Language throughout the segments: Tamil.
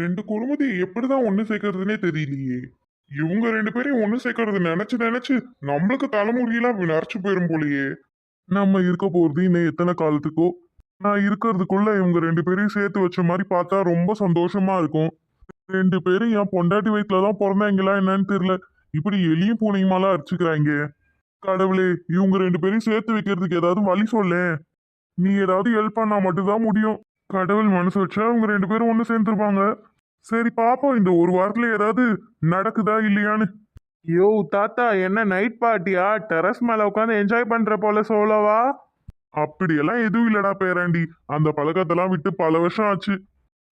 ரெண்டு குடும்பத்தை எப்படிதான் ஒண்ணு சேர்க்கறதுனே தெரியலையே. இவங்க ரெண்டு பேரையும் ஒண்ணு சேர்க்கறது நினைச்சு நினைச்சு நம்மளுக்கு தலைமுடியெல்லாம் நரைச்சு போயிரும் போலயே. நம்ம இருக்க போறது இன்னும் எத்தனை காலத்துக்கோ. நான் இருக்கிறதுக்குள்ள இவங்க ரெண்டு பேரையும் சேர்த்து வச்ச மாதிரி பார்த்தா ரொம்ப சந்தோஷமா இருக்கும். ரெண்டு பேரும் என் பொண்டாட்டி வயிற்றுலதான் பிறந்தாங்களா என்னன்னு தெரியல. இப்படி எலியும் பூனையுமாலாம் அடிச்சுக்கிறாங்க. கடவுளே, இவங்க ரெண்டு பேரையும் சேர்த்து வைக்கிறதுக்கு ஏதாவது வழி சொல்லேன். நீ ஏதாவது ஹெல்ப் பண்ணா மட்டும்தான் முடியும். கடவுள் மனசு வச்சா அவங்க ரெண்டு பேரும் ஒண்ணு சேர்ந்துருப்பாங்க. சரி பாப்போம், இந்த ஒரு வாரத்துல ஏதாவது நடக்குதா இல்லையான்னு. யோ தாத்தா, என்ன நைட் பார்ட்டியா? டெரஸ் மேல உட்காந்து என்ஜாய் பண்ற போல சோலோவா? அப்படியெல்லாம் எதுவும் இல்லடா பேராண்டி. அந்த பழக்கத்தெல்லாம் விட்டு பல வருஷம் ஆச்சு.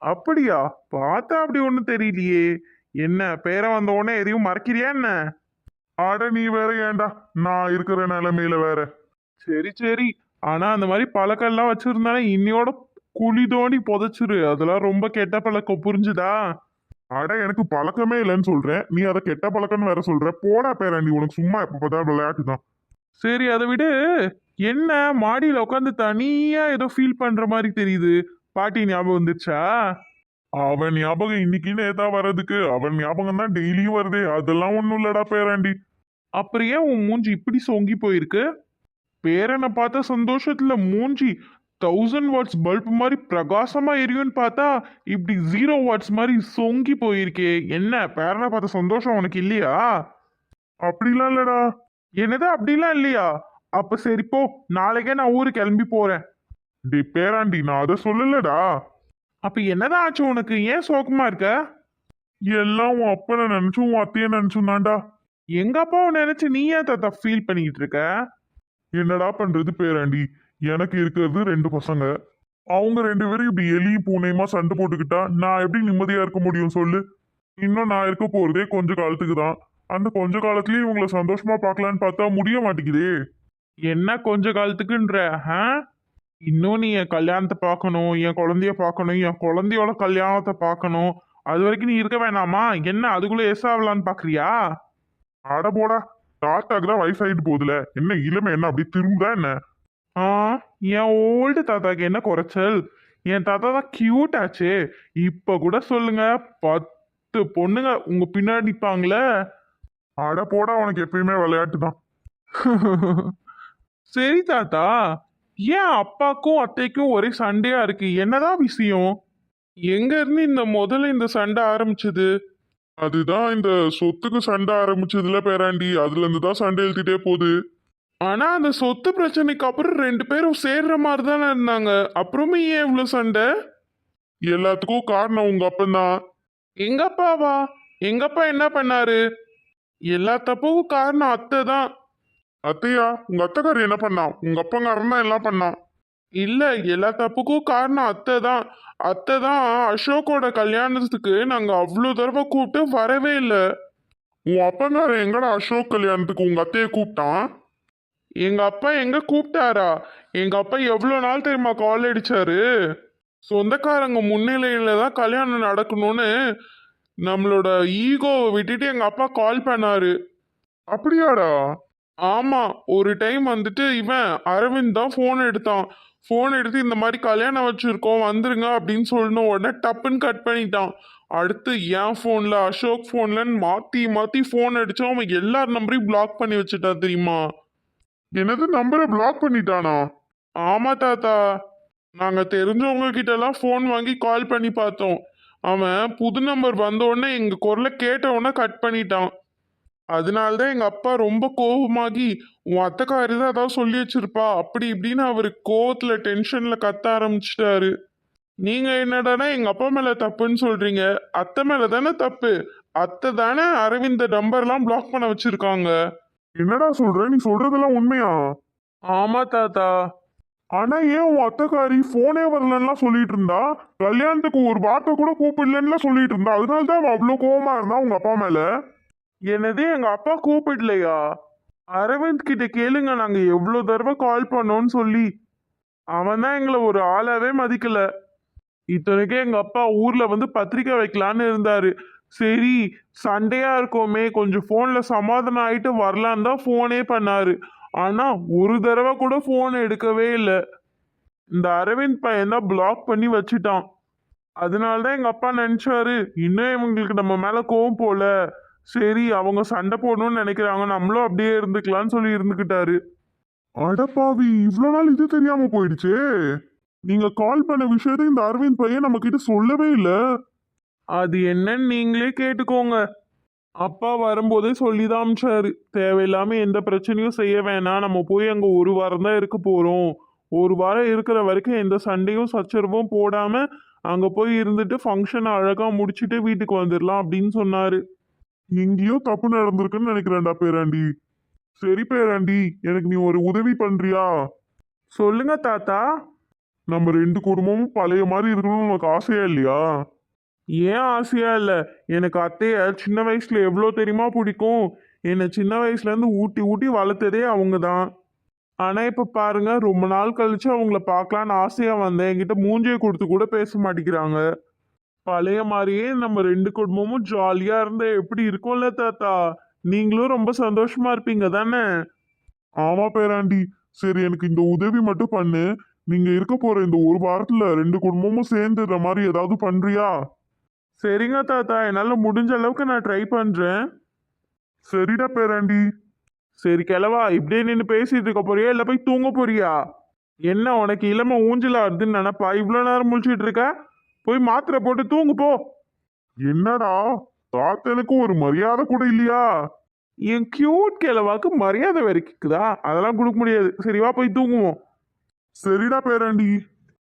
அப்படியா? பார்த்தா அப்படி ஒன்றும் தெரியலையே. என்ன பேரை வந்த உடனே எதையும் மறக்கிறியா என்ன? ஆட நீ வேற ஏன்டா, நான் இருக்கிற நிலைமையில வேற. சரி சரி. ஆனா அந்த மாதிரி பழக்கம்லாம் வச்சிருந்தானே இன்னையோட குழி தோண்டி புதைச்சிரு. அதெல்லாம் ரொம்ப கெட்ட பழக்கம், புரிஞ்சுதா? அட எனக்கு பழக்கமே இல்லைன்னு சொல்றேன், நீ அதை கெட்ட பழக்கம்னு வேற சொல்ற. போடா பேராண்டி, உனக்கு சும்மா எப்ப பார்த்தா விளையாட்டு தான். சரி, அதை விடு. என்ன மாடியில உட்காந்து தனியா ஏதோ ஃபீல் பண்ற மாதிரி தெரியுது. பாட்டி ஞாபகம் வந்துருச்சா? அவன் ஞாபகம் இன்னைக்குன்னு ஏதா வர்றதுக்கு? அவன் ஞாபகம் தான் டெய்லியும் வருதே. அதெல்லாம் ஒண்ணும் இல்லடா பேராண்டி. அப்புறம் ஏன் உன் மூஞ்சி இப்படி சொங்கி போயிருக்கு? பேரனை பார்த்த சந்தோஷத்துல மூஞ்சி 1000 வாட்ஸ் பல்ப் மாதிரி பிரகாசமா எரியும்னு பார்த்தா இப்படி 0 வாட்ஸ் மாதிரி சொங்கி போயிருக்கே. என்ன பேரனை பார்த்த சந்தோஷம் உனக்கு இல்லையா? அப்படிலாம் இல்லடா. என்னது அப்படிலாம் இல்லையா? அப்ப சரி போ, நாளைக்கே நான் ஊருக்கு கிளம்பி போறேன். டே பேராண்டி, நான் அதை சொல்லலடா. அப்ப என்னதான் ஆச்சு உனக்கு? ஏன் சோகமா இருக்க? எல்லாம் உன் அப்பனை நினைச்சும் உன் அத்தைய நினைச்சும் தான்டா. எங்க அப்பாவை நினைச்சு நீ ஏன் தாத்தா ஃபீல் பண்ணிக்கிட்டு இருக்க? என்னடா பண்றது பேராண்டி, எனக்கு இருக்கிறது ரெண்டு பசங்க. அவங்க ரெண்டு பேரும் இப்படி எலியும் பூனையுமா சண்டை போட்டுக்கிட்டா நான் எப்படி நிம்மதியா இருக்க முடியும் சொல்லு. இன்னும் நான் இருக்க போறதே கொஞ்ச காலத்துக்கு தான். அந்த கொஞ்ச காலத்துலயும் இவங்களை சந்தோஷமா பார்க்கலான்னு பார்த்தா முடிய மாட்டேங்குதே. என்ன கொஞ்ச காலத்துக்குன்ற? ஆ? இன்னும் நீ என் கல்யாணத்தை பார்க்கணும், என் குழந்தைய பார்க்கணும், என் குழந்தையோட கல்யாணத்தை பார்க்கணும். அது வரைக்கும் நீ இருக்க வேணாமா? என்ன அதுக்குள்ள எஸ் ஆகலான்னு பாக்குறியா? அட போடா, தாத்தாக்கு தான் வயசாயிட்டு போகுதுல, என்ன இளமை என்ன அப்படி திரும்புதா என்ன? ஆ, என் ஓல்டு தாத்தாக்கு என்ன குறைச்சல்? என் தாத்தா தான் கியூட் ஆச்சே. இப்ப கூட சொல்லுங்க, 10 பொண்ணுங்க உங்க பின்னாடி நிப்பாங்களே. அட போடா, உனக்கு எப்பயுமே விளையாட்டு தான். சரி தாத்தா, ஏன் அப்பாக்கும் அத்தைக்கும் ஒரே சண்டையா இருக்கு? என்னதான் விஷயம்? எங்க இருந்து முதல்ல இந்த சண்டை ஆரம்பிச்சது? அதுதான் இந்த சொத்துக்கு சண்டை ஆரம்பிச்சதுல பேராண்டி, அதுல இருந்து தான் சண்டை எழுதிட்டே போகுது. ஆனா அந்த சொத்து பிரச்சனைக்கு அப்புறம் 2 பேரும் சேர்ற மாதிரி தானே இருந்தாங்க. அப்புறமே ஏன் இவ்வளவு சண்டை? எல்லாத்துக்கும் காரணம் உங்க அப்பன்தான். எங்க அப்பாவா? எங்க அப்பா என்ன பண்ணாரு? எல்லா தப்புக்கும் காரணம் அத்தை தான். அத்தையா? உங்க அத்தைக்காரர் என்ன பண்ணா? உங்க அப்பங்காரன் தான் எல்லாம் பண்ணான். இல்ல, எல்லா தப்புக்கும் காரணம் அத்தை தான். அத்தை தான் அசோக்கோட கல்யாணத்துக்கு நாங்க அவ்வளோ தடவை கூப்பிட்டு வரவே இல்லை. உன் அப்பங்காரன் எங்கடா அசோக் கல்யாணத்துக்கு உங்க அத்தையை கூப்பிட்டான்? எங்க அப்பா எங்க கூப்பிட்டாரா? எங்க அப்பா எவ்வளோ நாள் தெரியுமா கால் அடிச்சாரு? சொந்தக்காரங்க முன்னிலையில தான் கல்யாணம் நடக்கணும்னு நம்மளோட ஈகோவை விட்டுட்டு எங்க அப்பா கால் பண்ணாரு. அப்படியாடா? ஆமா, ஒரு டைம் வந்துட்டு இவன் அரவிந்த் தான் ஃபோன் எடுத்தான். ஃபோன் எடுத்து இந்த மாதிரி கல்யாணம் வச்சிருக்கோம் வந்துருங்க அப்படின்னு சொன்ன உடனே டப்புன்னு கட் பண்ணிட்டான். அடுத்து என் ஃபோன்ல அசோக் ஃபோன்லன்னு மாத்தி மாத்தி ஃபோன் அடிச்சு அவன் எல்லார் நம்பரையும் பிளாக் பண்ணி வச்சுட்டான் தெரியுமா? என்னது, நம்பரை பிளாக் பண்ணிட்டானா? ஆமா தாத்தா, நாங்க தெரிஞ்சவங்க கிட்ட எல்லாம் ஃபோன் வாங்கி கால் பண்ணி பார்த்தோம். அவன் புது நம்பர் வந்த உடனே எங்க குரலை கேட்ட உடனே கட் பண்ணிட்டான். அதனாலதான் எங்க அப்பா ரொம்ப கோபமாகி உன் அத்தைக்காரி தான் ஏதாவது சொல்லி வச்சிருப்பா அப்படி இப்படின்னு அவரு கோவத்துல டென்ஷன்ல கத்த ஆரம்பிச்சிட்டாரு. நீங்க என்னடானா எங்க அப்பா மேல தப்புன்னு சொல்றீங்க. அத்தை மேல தானே தப்பு. அத்தை தானே அரவிந்த நம்பர்லாம் பிளாக் பண்ண வச்சிருக்காங்க. என்னடா சொல்ற, நீ சொல்றதெல்லாம் உண்மையா? ஆமா தாத்தா. ஆனா ஏன் உன் அத்தைக்காரி போனே வரலன்னா சொல்லிட்டு இருந்தா? கல்யாணத்துக்கு ஒரு வார்த்தை கூட கூப்பிடலன்னா சொல்லிட்டு இருந்தா. அதனால தான் அவன் அவ்வளவு கோவமா இருந்தா உங்க அப்பா மேல. என்னது, எங்க அப்பா கூப்பிடலையா? அரவிந்த் கிட்ட கேளுங்க, நாங்க எவ்வளவு தடவை கால் பண்ணோம்னு சொல்லி. அவன் தான் எங்களை ஒரு ஆளாவே மதிக்கல. இத்தனைக்கும் எங்க அப்பா ஊர்ல வந்து பத்திரிக்கை வைக்கலான்னு இருந்தாரு. சரி, சண்டையா இருக்கோமே, கொஞ்சம் போன்ல சமாதானம் ஆயிட்டு வரலான்னு தான் போனே பண்ணாரு. ஆனா ஒரு தடவை கூட போன் எடுக்கவே இல்லை. இந்த அரவிந்த் பையன் தான் பிளாக் பண்ணி வச்சுட்டான். அதனாலதான் எங்க அப்பா நினைச்சாரு இன்னும் இவங்களுக்கு நம்ம மேல கோவம் போல, சரி அவங்க சண்டை போடணும்னு நினைக்கிறாங்க, நம்மளும் அப்படியே இருந்துக்கலாம்னு சொல்லி இருந்துக்கிட்டாரு. அடப்பாவி, இவ்வளவு நாள் இது தெரியாம போயிடுச்சே. நீங்க கால் பண்ண விஷயத்தை இந்த அரவிந்த் பையன் நம்ம கிட்ட சொல்லவே இல்ல. அது என்னன்னு நீங்களே கேட்டுக்கோங்க. அப்பா வரும்போதே சொல்லிதான் அமிச்சாரு, தேவையில்லாம எந்த பிரச்சனையும் செய்ய வேணாம், நம்ம போய் அங்க ஒரு வாரம் தான் இருக்க போறோம், ஒரு வாரம் இருக்கிற வரைக்கும் எந்த சண்டையும் சச்சரவும் போடாம அங்க போய் இருந்துட்டு ஃபங்க்ஷனை அழகா முடிச்சிட்டு வீட்டுக்கு வந்துடலாம் அப்படின்னு சொன்னாரு. எங்கேயோ தப்பு நடந்திருக்குன்னு நினைக்கிறேன்டா பேராண்டி. சரி பேராண்டி, எனக்கு நீ ஒரு உதவி பண்றியா? சொல்லுங்க தாத்தா. நம்ம ரெண்டு குடும்பமும் பழைய மாதிரி இருக்கணும்னு உனக்கு ஆசையா இல்லையா? ஏன் ஆசையா இல்ல, எனக்கு அத்தைய சின்ன வயசுல எவ்வளோ தெரியுமா பிடிக்கும், என்னை சின்ன வயசுல இருந்து ஊட்டி ஊட்டி வளர்த்ததே அவங்க தான். ஆனா இப்ப பாருங்க, ரொம்ப நாள் கழிச்சு அவங்கள பார்க்கலான்னு ஆசையா வந்தேன், என்கிட்ட மூஞ்சியை கொடுத்து கூட பேச மாட்டேங்கிறாங்க. பழைய மாதிரியே நம்ம ரெண்டு குடும்பமும் ஜாலியா இருந்தா எப்படி இருக்கும்ல தாத்தா, நீங்களும் ரொம்ப சந்தோஷமா இருப்பீங்க தானே? ஆமா பேராண்டி. சரி, எனக்கு இந்த உதவி மட்டும் பண்ணு. நீங்க இருக்க போற இந்த ஒரு வாரத்துல ரெண்டு குடும்பமும் சேர்ந்துடுற மாதிரி ஏதாவது பண்றியா? சரிங்க தாத்தா, என்னால முடிஞ்ச அளவுக்கு நான் ட்ரை பண்றேன். சரிடா பேராண்டி. சரி கிழவா, இப்படியே நின்று பேசிட்டு இருக்க போறியா இல்ல போய் தூங்க போறியா? என்ன உனக்கு இளம ஊஞ்சல் ஆடுதுன்னு நினைப்பா, இவ்வளோ நேரம் முழிச்சிட்டு இருக்க, போய் மாத்திரை போட்டு தூங்கு போ. என்னடா, தாத்தனுக்கு ஒரு மரியாதை கூட இல்லையா? என் கியூட் கிழவாக்கு மரியாதை வரைக்குதா, அதெல்லாம் கொடுக்க முடியாது. சரி வா போய் தூங்குவோம். சரிடா பேராண்டி.